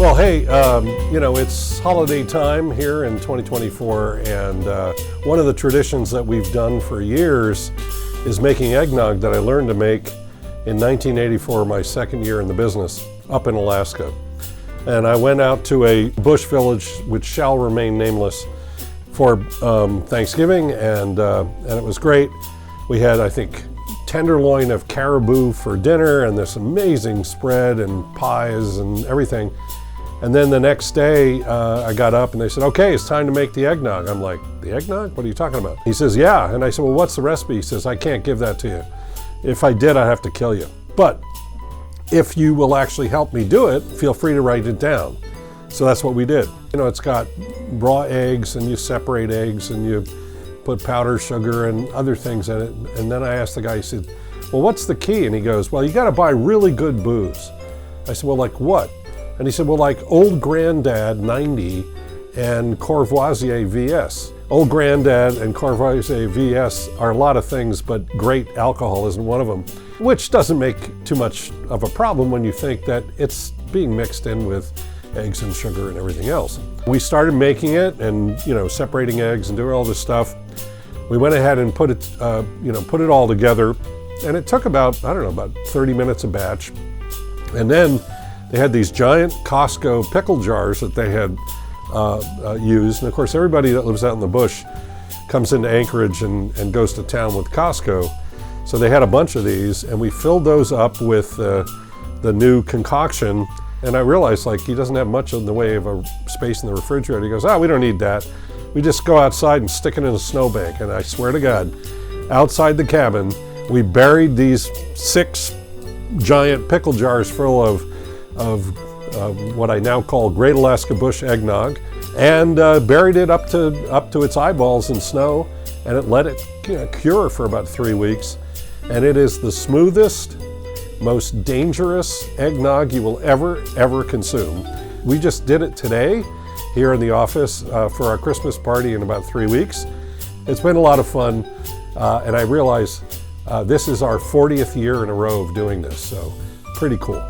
Well, hey, it's holiday time here in 2024, and one of the traditions that we've done for years is making eggnog that I learned to make in 1984, my second year in the business, up in Alaska. And I went out to a bush village, which shall remain nameless, for Thanksgiving, and it was great. We had, I think, tenderloin of caribou for dinner, and this amazing spread and pies and everything. And then the next day, I got up and they said, okay, it's time to make the eggnog. I'm like, the eggnog? What are you talking about? He says, yeah. And I said, well, what's the recipe? He says, I can't give that to you. If I did, I'd have to kill you. But if you will actually help me do it, feel free to write it down. So that's what we did. It's got raw eggs, and you separate eggs, and you put powdered sugar and other things in it. And then I asked the guy, he said, well, what's the key? And he goes, well, you got to buy really good booze. I said, well, like what? And he said, well, like Old Grandad 90 and Courvoisier VS. Old Grandad and Courvoisier VS are a lot of things, but great alcohol isn't one of them, which doesn't make too much of a problem when you think that it's being mixed in with eggs and sugar and everything else. We started making it and, separating eggs and doing all this stuff. We went ahead and put it all together, and it took about 30 minutes a batch. And then they had these giant Costco pickle jars that they had used. And of course, everybody that lives out in the bush comes into Anchorage and goes to town with Costco. So they had a bunch of these, and we filled those up with the new concoction. And I realized, he doesn't have much in the way of a space in the refrigerator. He goes, we don't need that. We just go outside and stick it in a snowbank. And I swear to God, outside the cabin, we buried these 6 giant pickle jars full of what I now call Great Alaska Bush eggnog, and buried it up to its eyeballs in snow, and it let it cure for about 3 weeks. And it is the smoothest, most dangerous eggnog you will ever consume. We just did it today here in the office for our Christmas party in about 3 weeks. It's been a lot of fun, and I realize this is our 40th year in a row of doing this, so pretty cool.